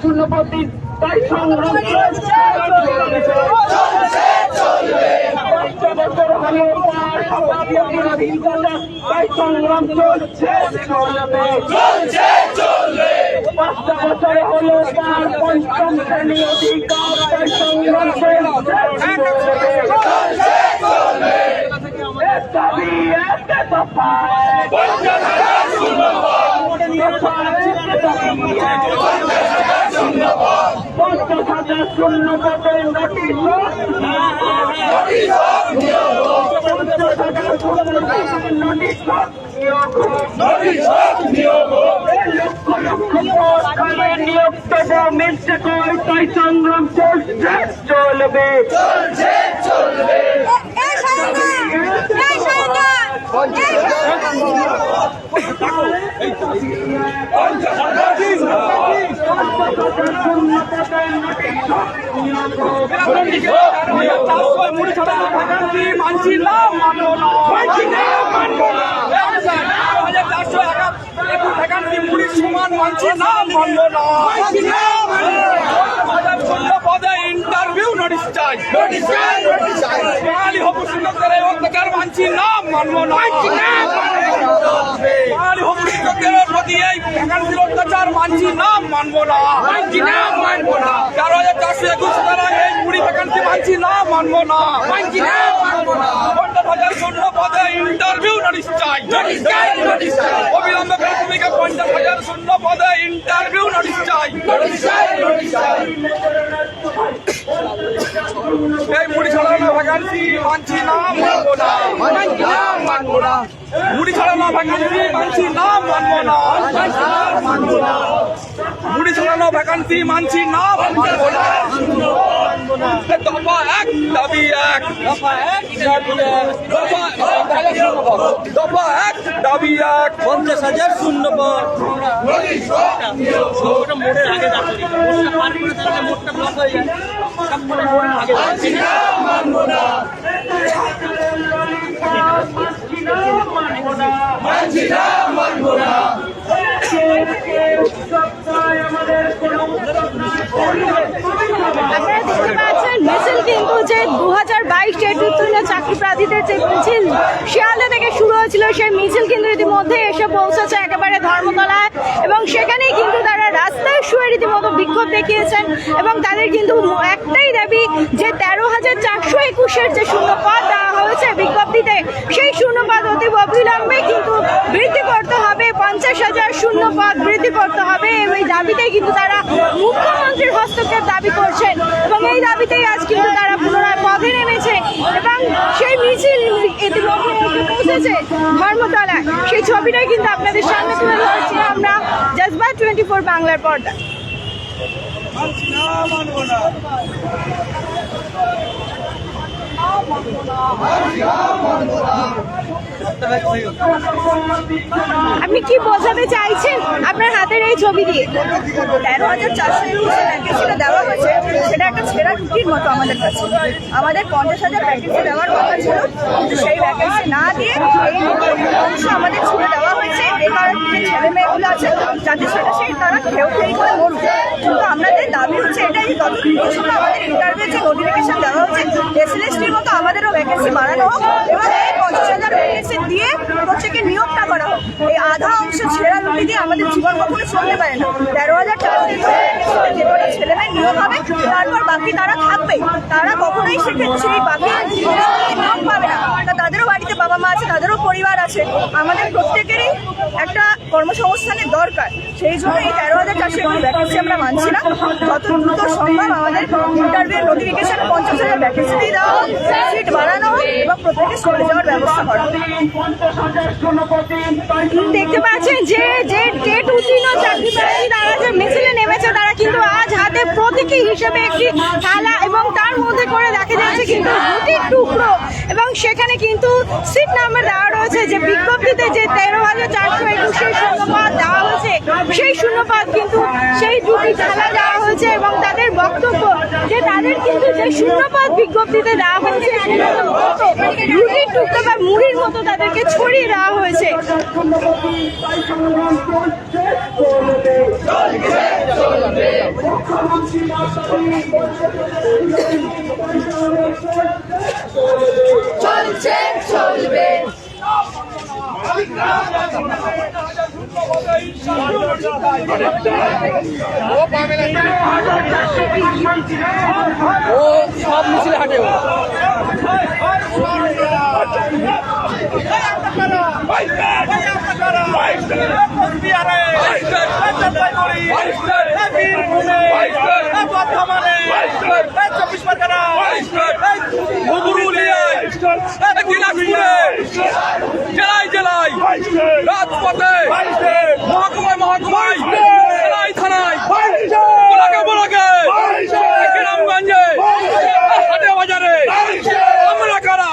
শূন্যপতি তাই সংগ্রাম তাই সংগ্রাম চলছে চলবে 5টা বছর হলো তার পঞ্চম শ্রেণী অধিকার তাই সংগ্রাম চলবে দাবি এক দফা 50,000 শূন্যপদের নোটিশ তাই সংগ্রাম চলবে মানছি না মানব না মুড়ির সমান মানছি না মানব না পদে ইন্টারভিউ নোটিশ চাই বাঙালি হপুষিকদের অত্যাচার মানছি না মানব না বাঙালি হপুষিকদের প্রতি এই ভ্যাকান্সির অত্যাচার মানছি না মানব না 13,421 তারা এই মুড়ি ভ্যাকান্সি মানছি না মানব না 50,000 শূন্য পদে ইন্টারভিউ নোটিশ চাই অবিলম্বে প্রাথমিকে 50,000 শূন্য পদে ইন্টারভিউ নোটিশ চাই এই মুড়ি ছড়ানো ভ্যাকান্সি মানছি না মানব না মুড়ি ছড়ানো ভ্যাকান্সি মানছি না মানব না মুড়ি ছড়ানো ভ্যাকান্সি মানছি না মানব না দফা এক দাবি এক দফা এক দাবি এক 50,000 শূন্যপদ মোড়ের আগে মোড়টা ব্লক হয়ে যায় সব মোড়ের আগে আপনারা দেখতে পাচ্ছেন মিছিল কিন্তু যে 2022 টেটুতুল্য চাকরি প্রার্থীদের যে মিছিল শিয়ালদা থেকে শুরু হয়েছিল সেই মিছিল কিন্তু ইতিমধ্যে এসে পৌঁছেছে একেবারে ধর্মতলায় এবং সেখানেই কিন্তু তারা রাস্তায় শুয়ে রীতিমতো বিক্ষোভ দেখিয়েছেন এবং তাদের কিন্তু একটাই দাবি যে 13,421 যে শূন্যপদ দেওয়া হয়েছে বিজ্ঞপ্তিতে সেই শূন্যপদ অতি অবিলম্বে কিন্তু বৃদ্ধি করতে হবে 50,000 শূন্যপদ বৃদ্ধি করতে হবে এই দাবিতেই কিন্তু তারা মুখ্যমন্ত্রীর হস্তক্ষেপ দাবি করছেন এবং এই দাবিতেই আজ কিন্তু তারা পুনরায় পথে নেমেছে এবং সেই মিছিল ইতিমধ্যে পৌঁছেছে ধর্মতলায় সেই ছবিটাই কিন্তু আপনাদের সামনে তুলে ধরছি আমরা জজবা 24 বাংলার পর্দা আপনি কি বোঝাতে চাইছেন আপনার হাতের এই ছবি দিয়ে 13,421 দেওয়া হয়েছে সেটা একটা ছেঁড়া রুটির মতো আমাদের কাছে আমাদের 50,000 ভ্যাকেন্সি দেওয়ার কথা ছিল কিন্তু সেই ভ্যাকেন্সি না দিয়ে এই অংশ আমাদের ছুড়ে দেওয়া হয়েছে বেকার যে ছেলে মেয়েগুলো আছে যাতে সেটা সেই তারা খেয়ে করে মরুক কিন্তু আমাদের দাবি হচ্ছে এটাই ততদিন পর্যন্ত আমাদের ইন্টারভিউ যে নোটিফিকেশন দেওয়া হচ্ছে এসএলএসটির মতো আমাদেরও ভ্যাকেন্সি বাড়ানো হোক এবং এই 50,000 ভ্যাকেন্সি দিয়ে প্রত্যেকে নিয়োগটা করা হোক এই আধা অংশ ছেঁড়া রুটি দিয়ে আমাদের জীবন কখনো চলতে পারে না 13,421 যে কটা ছেলে মেয়ে নিয়োগ হবে তারপর বাকি তারা থাকবে তারা কখনোই সেই বাকি নিয়োগ পাবে না তাদেরও বাড়িতে বাবা মা আছে, তাদেরও পরিবার আছে, আমাদের প্রত্যেকেরই একটা কর্মসংস্থানের দরকার। সেই জন্য এই 13,400 একটি ভ্যাকেন্সি আমরা মানছি না। যত দ্রুত সম্ভব আমাদের ইন্টারভিউ নোটিফিকেশন 50,000 ভ্যাকেন্সি দিয়ে দেওয়া হোক, সিট বাড়ানো হোক এবং প্রত্যেকে স্কুলে যাওয়ার ব্যবস্থা করা হোক। দেখতে পাচ্ছেন যে টেট উত্তীর্ণ চাকরিপ্রার্থী তারা যে মিছিলে নেমেছে, তারা কিন্তু আজ হাতে প্রতীকী হিসেবে একটি থালা এবং তার মধ্যে করে দেখা যাচ্ছে কিন্তু রুটির টুকরো, এবং সেখানে কিন্তু সিট নাম্বার দেওয়া রয়েছে। যে বিজ্ঞপ্তিতে যে 13,421 শূন্যপদ দেওয়া হয়েছে, সেই শূন্যপদ কিন্তু সেই দুটি থালা দেওয়া হয়েছে এবং তাদের বক্তব্য যে তাদের কিন্তু যে শূন্যপদ বিজ্ঞপ্তিতে দেওয়া হয়েছে রুটির টুকরো বা মুড়ির মতো তাদেরকে ছড়িয়ে দেওয়া হয়েছে। চলছে চলবে ও সব মিছিলে হাঁটে ও। জেলায় জেলায় রাজপথে মহকুমায় মহকুমায় থানায় থানায় ব্লকে ব্লকে গ্রামগঞ্জে হাটে বাজারে আমরা কারা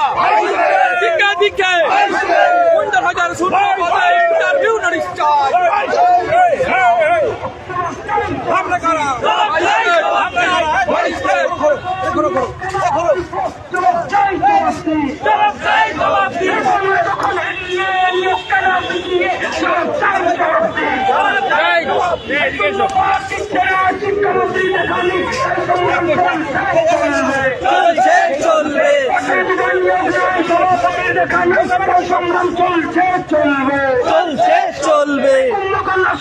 দিকে দিকে 50,000 শূন্যপদে ইন্টারভিউ নোটিশ চাই। আমরা কারা সংগ্রাম চলছে চলবে চলছে চলবে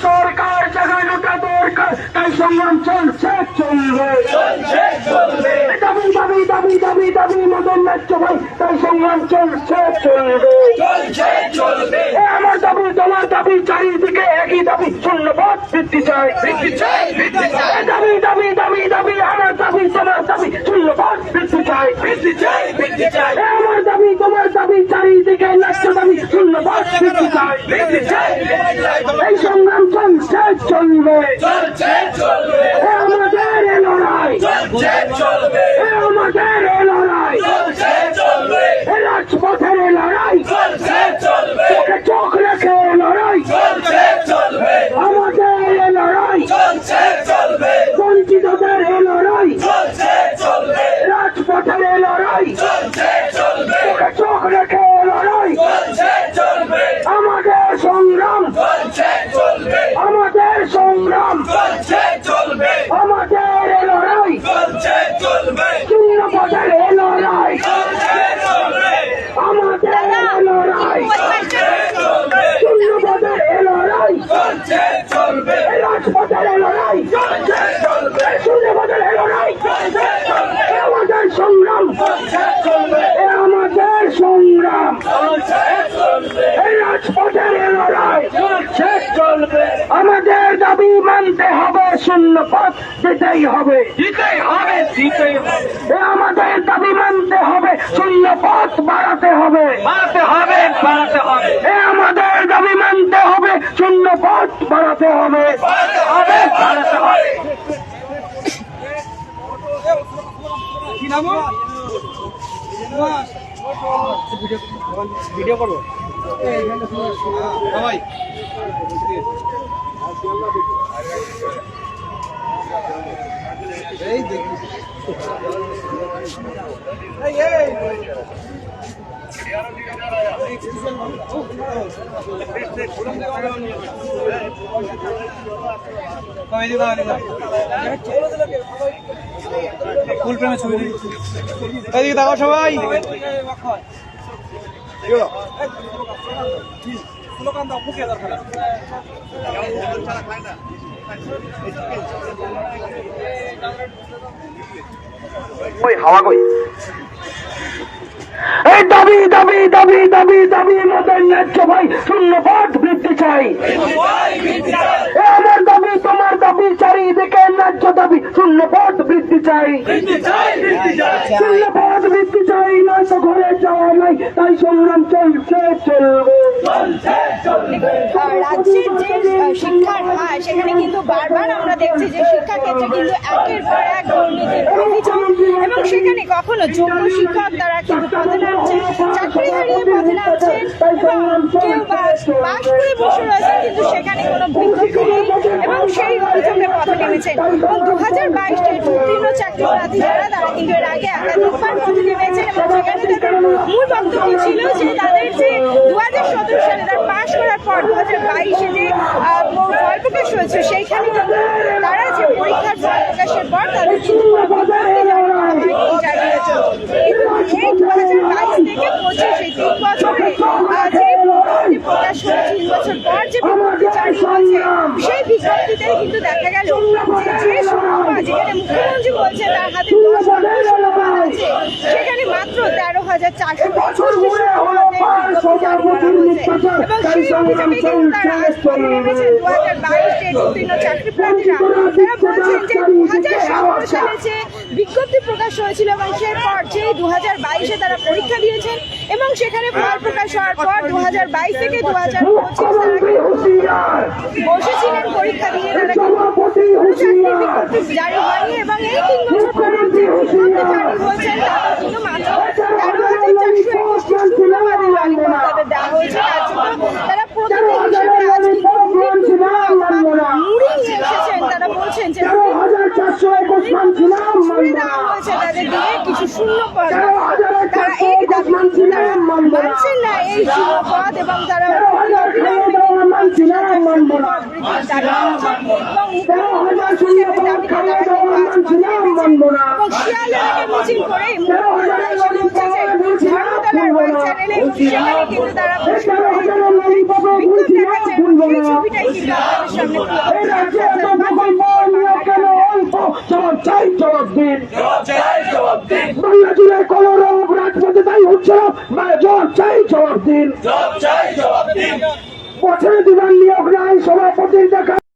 সরকার জায়গায় ওটা দরকার, তাই সংগ্রাম চলছে চলবে চলছে চলবে দাবি দাবি দাবি দাবি দাবি মদন ন্যায্য ভাই, তাই সংগ্রাম চলছে চলবে চলছে চলবে আমার দাবি তোমার দাবি, চারিদিকে একই দাবি, শূন্যপদ বৃদ্ধি চাই বৃদ্ধি চাই বৃদ্ধি চাই দাবি দাবি দাবি দাবি আমার দাবি তোমার দাবি, শূন্যপদ বৃদ্ধি চাই বৃদ্ধি চাই বৃদ্ধি চাই আমার দাবি তোমার দাবি, চারিদিকে ন্যায্য দাবি, শূন্যপদ বৃদ্ধি চাই বৃদ্ধি চাই বৃদ্ধি চাই এই সংগ্রাম চলছে চলবে চলছে চলবে আমাদের এ লড়াই, চলছে চলবে আমাদের এ লড়াই, চলছে চলবে রাজপথের এ লড়াই, চলছে চলবে চোখে চোখ রেখে এ লড়াই, চলছে চলবে আমাদের এ লড়াই, চলছে চলবে বঞ্চিতদের এ লড়াই, চলছে চলবে রাজপথের এ লড়াই, চলছে চলবে চোখে চোখ রেখে এ লড়াই, চলছে চলবে আমাদের সংগ্রাম, চলছে চলবে আমাদের সংগ্রাম, চলছে চলবে আমাদের এ লড়াই, চলছে চলবে শূন্যপদের এ লড়াই, চলছে চলবে আমাদের এ লড়াই, শূন্যপদের এ লড়াই, চলছে চলবে রাজপথের এ লড়াই, চলছে চলবে শূন্যপদের এ লড়াই, চলছে চলবে এ আমাদের সংগ্রাম, চলছে চলবে এ আমাদের সংগ্রাম, চলছে চলবে এই রাজপথের এ লড়াই, চলছে চলবে আমাদের দাবি মানতে হবে, শূন্যপদ দিতেই হবে, দিতেই হবে দিতেই হবে এ আমাদের দাবি মানতে হবে, শূন্যপদ বাড়াতে হবে, বাড়াতে হবে বাড়াতে হবে এ আমাদের দাবি মানতে হবে, শূন্যপদ বাড়াতে হবে, বাড়াতে হবে বাড়াতে হবে কি নাম? ভিডিও করবো ভাই এই দেখি ফুল প্রেমে ছবি এদিকে দেখো সবাই স্লোগান দাও ফুকে দরকার ওই হাওয়া কই এই দাবি দাবি দাবি দাবি দাবি আমাদের ন্যায্য ভাই শূন্য পদ বৃদ্ধি চাই আমার দাবি তোমার দাবি চারিদিকে ন্যায্য দাবি শূন্য পদ বৃদ্ধি চাই শূন্য পদ বৃদ্ধি চাই নয়তো ঘরে যাওয়া নাই তাই সংগ্রাম চলছে চলবে। রাজ্যের যে শিক্ষার হার সেখানে কিন্তু বারবার আমরা দেখছি যে শিক্ষাক্ষেত্রে কিন্তু একের পর এক দুর্নীতির অভিযোগ এবং সেখানে কখনো যোগ্য শিক্ষক তারা কিন্তু পদে নামছেন, চাকরি হারিয়ে পদে নামছেন এবং কেউ পাস করে বসে রয়েছেন কিন্তু সেখানে কোনো বিজ্ঞপ্তি নেই এবং সেই অভিযোগে পদে নেমেছেন। এবং 2022-এর উত্তীর্ণ চাকরি প্রার্থী যারা তারা কিন্তু এর আগে একাধিকবার পদে নেমেছেন এবং সেখানে তাদের মূল বক্তব্য ছিল যে তাদের যে 2017 সালে তারা পাশ করার পর 2022-এ যে ফল প্রকাশ হয়েছে সেইখানে কিন্তু তারা যে পরীক্ষার ফল প্রকাশের পর তাদের কিন্তু এই 2022 থেকে 25 এই 3 বছরে যে বিজ্ঞপ্তি প্রকাশ হয়েছে 3 বছর পর যে বিজ্ঞপ্তি জারি হয়েছে সেই বিজ্ঞপ্তিতে কিন্তু দেখা গেল যে সংখ্যা যেখানে মুখ্যমন্ত্রী বলছেন তার হাতে 10 সংখ্যা আছে সেখানে মাত্র 13,465 এবং সেই অভিযোগে কিন্তু তারা আজ পদে নেমেছেন 2022-এর উত্তীর্ণ চাকরি প্রার্থীরা। তারা বলছেন যে 2017 সালে যে বিজ্ঞপ্তি প্রকাশ হয়েছিল এবং সেরপর যে 2022-এ তারা পরীক্ষা দিয়েছেন এবং সেখানে ফল প্রকাশ হওয়ার পর 2022 থেকে 2025 তারা বসেছিলেন পরীক্ষা দিয়ে তারা চাকরির বিজ্ঞপ্তি জারি হয়নি এবং এই 3 বছর পরে যে বিজ্ঞপ্তি জারি হয়েছে তারা কিন্তু মাত্র 13,421টি শূন্যবাদী তালিকা তাদের দেওয়া হয়েছে। তার জন্য তারা প্রতিদিন হিসেবে আজ কিন্তু মুড়ি নিয়ে এসেছেন। তারা বলছেন যে ছুড়ে দেওয়া হয়েছে তাদের দিয়ে কিছু শূন্য পদ, তারা এই দাবি তারা মানছেন না এই শূন্য পদ এবং তারা মিছিল করে ধর্মতলার ওয়াই চ্যানেলে সেখানে কিন্তু তারা বিক্ষোভ দেখাচ্ছেন। এই ছবিটাই কিন্তু আপনাদের সামনে পথে দিবার নিয়োগ নাই সভাপতির দেখা